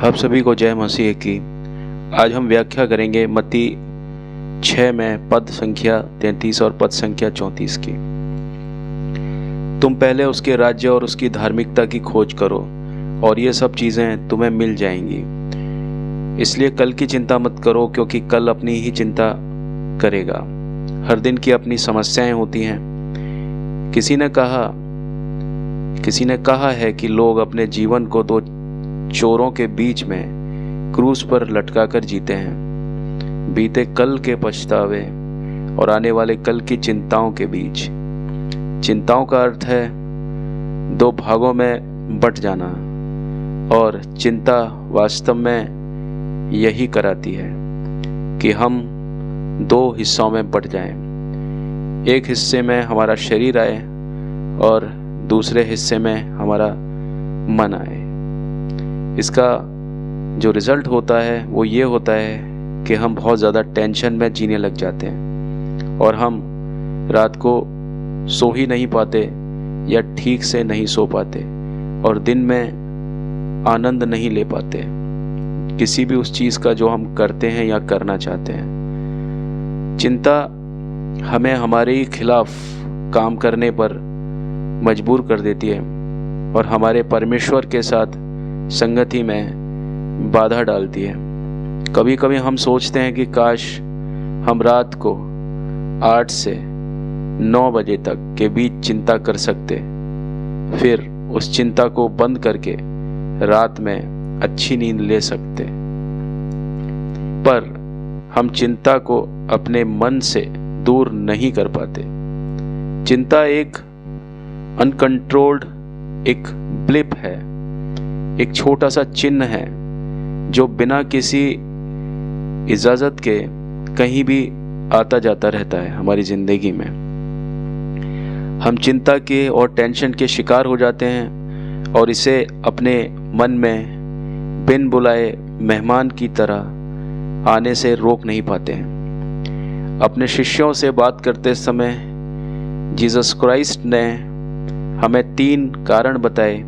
आप सभी को जय मसीह की। आज हम व्याख्या करेंगे मत्ती 6 में पद संख्या 33 और पद संख्या 34 की। तुम पहले उसके राज्य और उसकी धार्मिकता की खोज करो और ये सब चीज़ें तुम्हें मिल जाएंगी। इसलिए कल की चिंता मत करो, क्योंकि कल अपनी ही चिंता करेगा। हर दिन की अपनी समस्याएं होती हैं। किसी ने कहा है कि लोग अपने जीवन को दो चोरों के बीच में क्रूस पर लटका कर जीते हैं, बीते कल के पछतावे और आने वाले कल की चिंताओं के बीच। चिंताओं का अर्थ है दो भागों में बट जाना, और चिंता वास्तव में यही कराती है कि हम दो हिस्सों में बट जाएं। एक हिस्से में हमारा शरीर आए और दूसरे हिस्से में हमारा मन आए। इसका जो रिज़ल्ट होता है वो ये होता है कि हम बहुत ज़्यादा टेंशन में जीने लग जाते हैं और हम रात को सो ही नहीं पाते या ठीक से नहीं सो पाते, और दिन में आनंद नहीं ले पाते किसी भी उस चीज़ का जो हम करते हैं या करना चाहते हैं। चिंता हमें हमारे ही खिलाफ काम करने पर मजबूर कर देती है और हमारे परमेश्वर के साथ संगति में बाधा डालती है। कभी कभी हम सोचते हैं कि काश हम रात को 8 से 9 बजे तक के बीच चिंता कर सकते, फिर उस चिंता को बंद करके रात में अच्छी नींद ले सकते। पर हम चिंता को अपने मन से दूर नहीं कर पाते। चिंता एक अनकंट्रोल्ड एक ब्लिप है, एक छोटा सा चिन्ह है जो बिना किसी इजाजत के कहीं भी आता जाता रहता है हमारी जिंदगी में। हम चिंता के और टेंशन के शिकार हो जाते हैं और इसे अपने मन में बिन बुलाए मेहमान की तरह आने से रोक नहीं पाते हैं। अपने शिष्यों से बात करते समय जीसस क्राइस्ट ने हमें 3 कारण बताए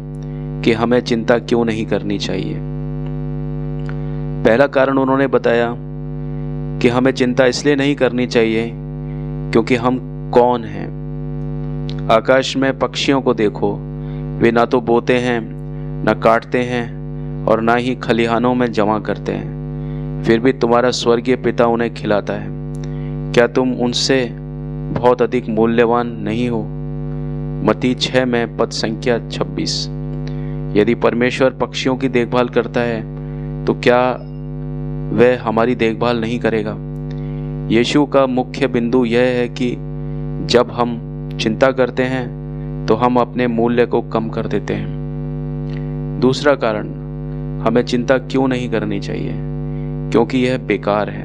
कि हमें चिंता क्यों नहीं करनी चाहिए। पहला कारण उन्होंने बताया कि हमें चिंता इसलिए नहीं करनी चाहिए क्योंकि हम कौन हैं। आकाश में पक्षियों को देखो, वे ना तो बोते हैं, ना काटते हैं और ना ही खलिहानों में जमा करते हैं, फिर भी तुम्हारा स्वर्गीय पिता उन्हें खिलाता है। क्या तुम उनसे बहुत अधिक मूल्यवान नहीं हो? मत्ती 6 में पद संख्या 26। यदि परमेश्वर पक्षियों की देखभाल करता है तो क्या वह हमारी देखभाल नहीं करेगा? यीशु का मुख्य बिंदु यह है कि जब हम चिंता करते हैं तो हम अपने मूल्य को कम कर देते हैं। दूसरा कारण हमें चिंता क्यों नहीं करनी चाहिए, क्योंकि यह बेकार है।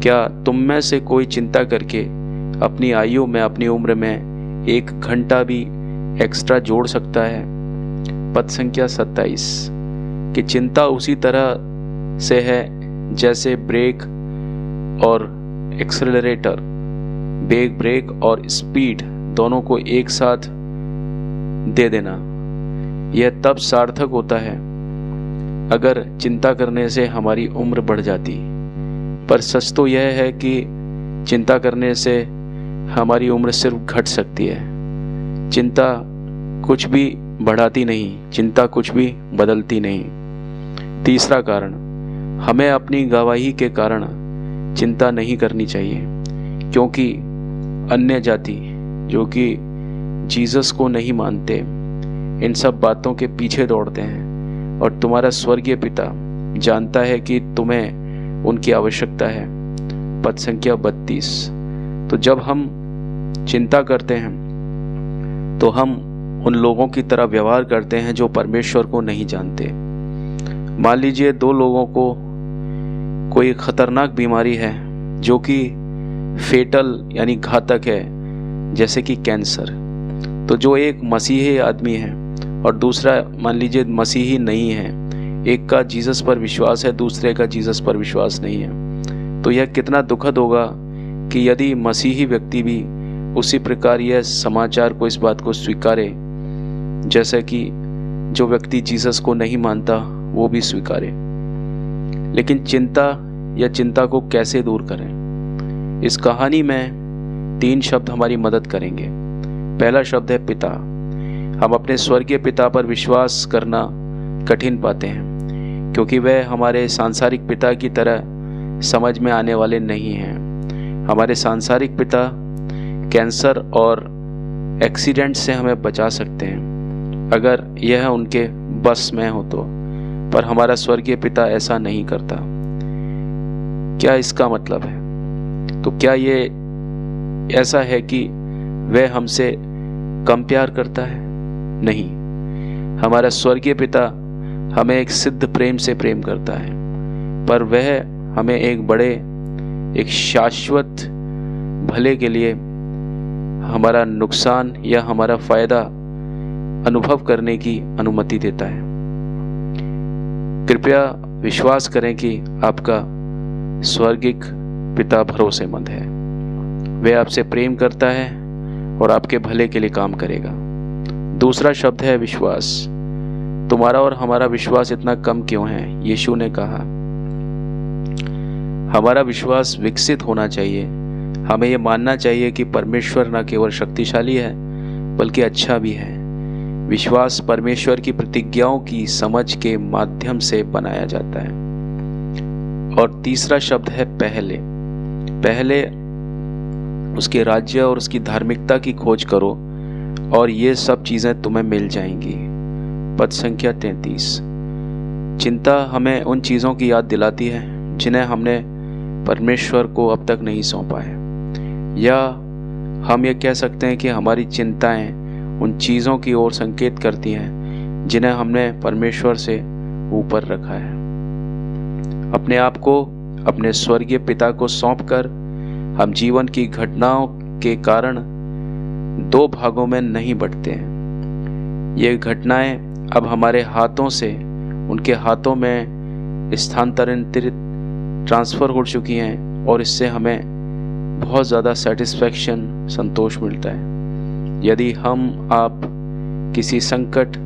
क्या तुम में से कोई चिंता करके अपनी आयु में, अपनी उम्र में 1 घंटा भी एक्स्ट्रा जोड़ सकता है? पद संख्या 27 कि चिंता उसी तरह से है जैसे ब्रेक और एक्सेलरेटर, ब्रेक और स्पीड दोनों को एक साथ दे देना। यह तब सार्थक होता है अगर चिंता करने से हमारी उम्र बढ़ जाती, पर सच तो यह है कि चिंता करने से हमारी उम्र सिर्फ घट सकती है। चिंता कुछ भी बढ़ाती नहीं, चिंता कुछ भी बदलती नहीं। तीसरा कारण, हमें अपनी गवाही के कारण चिंता नहीं करनी चाहिए, क्योंकि अन्य जाति जो कि जीसस को नहीं मानते इन सब बातों के पीछे दौड़ते हैं, और तुम्हारा स्वर्गीय पिता जानता है कि तुम्हें उनकी आवश्यकता है। पद संख्या 32। तो जब हम चिंता करते हैं तो हम उन लोगों की तरह व्यवहार करते हैं जो परमेश्वर को नहीं जानते। मान लीजिए 2 लोगों को कोई खतरनाक बीमारी है जो कि फेटल यानी घातक है, जैसे कि कैंसर। तो जो एक मसीही आदमी है और दूसरा मान लीजिए मसीही नहीं है, एक का जीसस पर विश्वास है, दूसरे का जीसस पर विश्वास नहीं है, तो यह कितना दुखद होगा कि यदि मसीही व्यक्ति भी उसी प्रकार यह समाचार को, इस बात को स्वीकारे जैसे कि जो व्यक्ति जीसस को नहीं मानता वो भी स्वीकारें। लेकिन चिंता को कैसे दूर करें? इस कहानी में 3 शब्द हमारी मदद करेंगे। पहला शब्द है पिता। हम अपने स्वर्गीय पिता पर विश्वास करना कठिन पाते हैं, क्योंकि वह हमारे सांसारिक पिता की तरह समझ में आने वाले नहीं हैं। हमारे सांसारिक पिता कैंसर और एक्सीडेंट से हमें बचा सकते हैं अगर यह उनके बस में हो तो, पर हमारा स्वर्गीय पिता ऐसा नहीं करता। क्या इसका मतलब है? तो क्या ये ऐसा है कि वह हमसे कम प्यार करता है? नहीं, हमारा स्वर्गीय पिता हमें एक सिद्ध प्रेम से प्रेम करता है, पर वह हमें एक शाश्वत भले के लिए हमारा नुकसान या हमारा फायदा अनुभव करने की अनुमति देता है। कृपया विश्वास करें कि आपका स्वर्गिक पिता भरोसेमंद है। वह आपसे प्रेम करता है और आपके भले के लिए काम करेगा। दूसरा शब्द है विश्वास। तुम्हारा और हमारा विश्वास इतना कम क्यों है? यीशु ने कहा, हमारा विश्वास विकसित होना चाहिए। हमें यह मानना चाहिए कि परमेश्वर न केवल शक्तिशाली है बल्कि अच्छा भी है। विश्वास परमेश्वर की प्रतिज्ञाओं की समझ के माध्यम से बनाया जाता है। और तीसरा शब्द है पहले उसके राज्य और उसकी धार्मिकता की खोज करो और ये सब चीजें तुम्हें मिल जाएंगी। पद संख्या 33। चिंता हमें उन चीजों की याद दिलाती है जिन्हें हमने परमेश्वर को अब तक नहीं सौंपा है, या हम ये कह सकते हैं कि हमारी चिंताएं उन चीज़ों की ओर संकेत करती हैं जिन्हें हमने परमेश्वर से ऊपर रखा है। अपने आप को अपने स्वर्गीय पिता को सौंपकर हम जीवन की घटनाओं के कारण 2 भागों में नहीं बंटते हैं। ये घटनाएं अब हमारे हाथों से उनके हाथों में स्थानांतरित ट्रांसफ़र हो चुकी हैं और इससे हमें बहुत ज़्यादा सेटिस्फैक्शन, संतोष मिलता है। यदि आप किसी संकट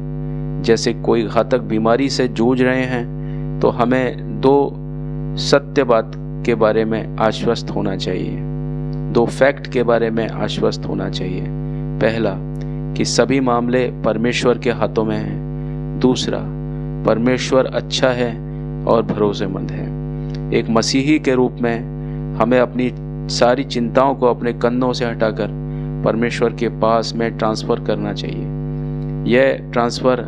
जैसे कोई घातक बीमारी से जूझ रहे हैं तो हमें 2 सत्य बात के बारे में आश्वस्त होना चाहिए, 2 फैक्ट के बारे में आश्वस्त होना चाहिए। पहला कि सभी मामले परमेश्वर के हाथों में हैं। दूसरा, परमेश्वर अच्छा है और भरोसेमंद है। एक मसीही के रूप में हमें अपनी सारी चिंताओं को अपने कंधों से हटाकर परमेश्वर के पास में ट्रांसफ़र करना चाहिए। यह ट्रांसफ़र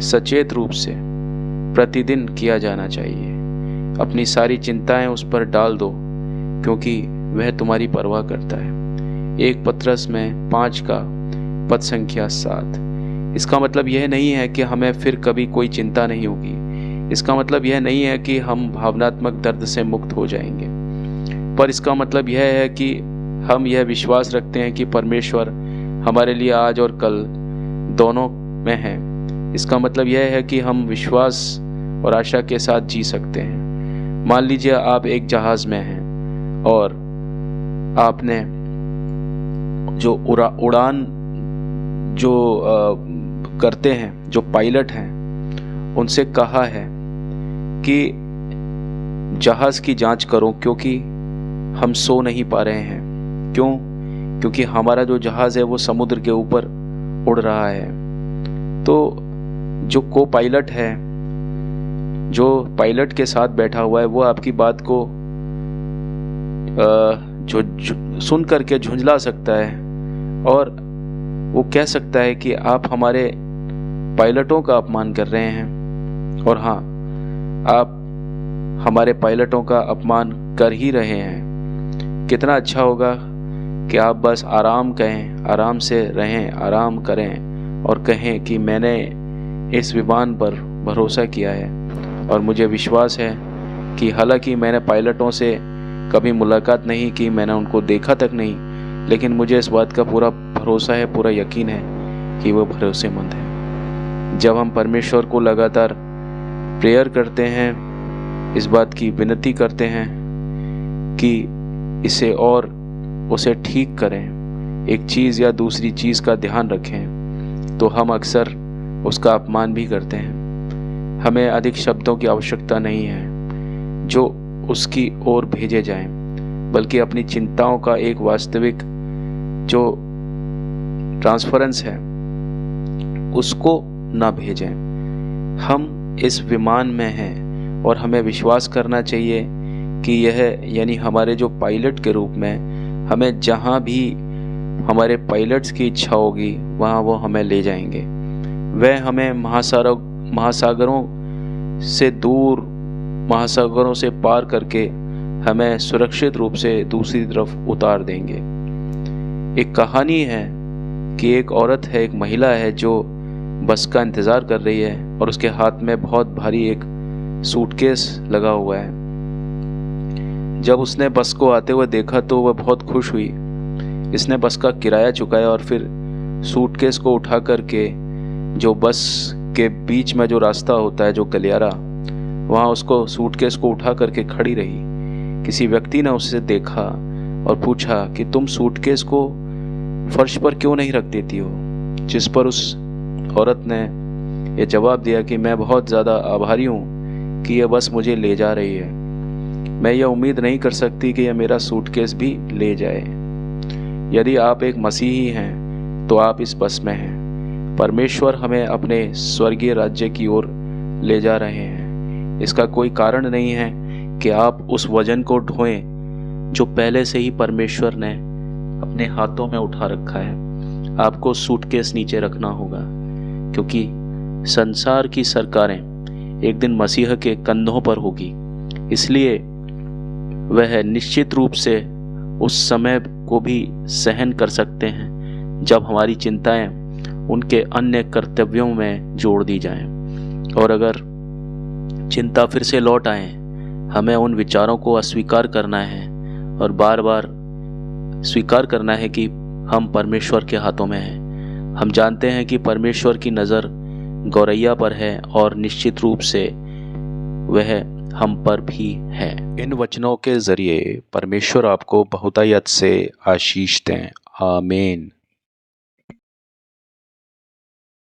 सचेत रूप से प्रतिदिन किया जाना चाहिए। अपनी सारी चिंताएं उस पर डाल दो, क्योंकि वह तुम्हारी परवाह करता है। 1 पतरस में 5 का पद संख्या 7। इसका मतलब यह नहीं है कि हमें फिर कभी कोई चिंता नहीं होगी। इसका मतलब यह नहीं है कि हम भावनात्मक दर्द से मुक्त हो जाएंगे, पर इसका मतलब यह है कि हम यह विश्वास रखते हैं कि परमेश्वर हमारे लिए आज और कल दोनों में है। इसका मतलब यह है कि हम विश्वास और आशा के साथ जी सकते हैं। मान लीजिए आप एक जहाज में हैं और आपने जो उड़ान जो करते हैं, जो पायलट हैं, उनसे कहा है कि जहाज की जांच करो क्योंकि हम सो नहीं पा रहे हैं। क्यों? क्योंकि हमारा जो जहाज है वो समुद्र के ऊपर उड़ रहा है। तो जो को पायलट है, जो पायलट के साथ बैठा हुआ है, वो आपकी बात को जो सुन करके झुंझला सकता है और वो कह सकता है कि आप हमारे पायलटों का अपमान कर रहे हैं। और हाँ, आप हमारे पायलटों का अपमान कर ही रहे हैं। कितना अच्छा होगा कि आप बस आराम कहें, आराम से रहें, आराम करें और कहें कि मैंने इस विमान पर भरोसा किया है और मुझे विश्वास है कि हालांकि मैंने पायलटों से कभी मुलाकात नहीं की, मैंने उनको देखा तक नहीं, लेकिन मुझे इस बात का पूरा भरोसा है, पूरा यकीन है कि वो भरोसेमंद है। जब हम परमेश्वर को लगातार प्रेयर करते हैं, इस बात की विनती करते हैं कि इसे और उसे ठीक करें, एक चीज़ या दूसरी चीज़ का ध्यान रखें, तो हम अक्सर उसका अपमान भी करते हैं। हमें अधिक शब्दों की आवश्यकता नहीं है जो उसकी ओर भेजे जाएं, बल्कि अपनी चिंताओं का एक वास्तविक जो ट्रांसफरेंस है उसको ना भेजें। हम इस विमान में हैं और हमें विश्वास करना चाहिए कि यह यानी हमारे जो पायलट के रूप में हमें जहाँ भी हमारे पायलट्स की इच्छा होगी वहाँ वो हमें ले जाएंगे। वह हमें महासागरों से दूर, महासागरों से पार करके हमें सुरक्षित रूप से दूसरी तरफ उतार देंगे। एक कहानी है कि एक औरत है, एक महिला है जो बस का इंतज़ार कर रही है और उसके हाथ में बहुत भारी एक सूटकेस लगा हुआ है। जब उसने बस को आते हुए देखा तो वह बहुत खुश हुई। इसने बस का किराया चुकाया और फिर सूटकेस को उठा करके जो बस के बीच में जो रास्ता होता है, जो गलियारा, वहाँ उसको सूटकेस को उठा करके खड़ी रही। किसी व्यक्ति ने उसे देखा और पूछा कि तुम सूटकेस को फर्श पर क्यों नहीं रख देती हो? जिस पर उस औरत ने यह जवाब दिया कि मैं बहुत ज़्यादा आभारी हूँ कि यह बस मुझे ले जा रही है। मैं यह उम्मीद नहीं कर सकती कि यह मेरा सूटकेस भी ले जाए। यदि आप एक मसीही हैं तो आप इस बस में हैं। परमेश्वर हमें अपने स्वर्गीय राज्य की ओर ले जा रहे हैं। इसका कोई कारण नहीं है कि आप उस वजन को ढोएं जो पहले से ही परमेश्वर ने अपने हाथों में उठा रखा है। आपको सूटकेस नीचे रखना होगा, क्योंकि संसार की सरकारें एक दिन मसीह के कंधों पर होगी। इसलिए वह निश्चित रूप से उस समय को भी सहन कर सकते हैं जब हमारी चिंताएं उनके अन्य कर्तव्यों में जोड़ दी जाएं। और अगर चिंता फिर से लौट आए, हमें उन विचारों को अस्वीकार करना है और बार बार स्वीकार करना है कि हम परमेश्वर के हाथों में हैं। हम जानते हैं कि परमेश्वर की नज़र गौरैया पर है और निश्चित रूप से वह हम पर भी है। इन वचनों के जरिए परमेश्वर आपको बहुतायत से आशीष दें। आमीन।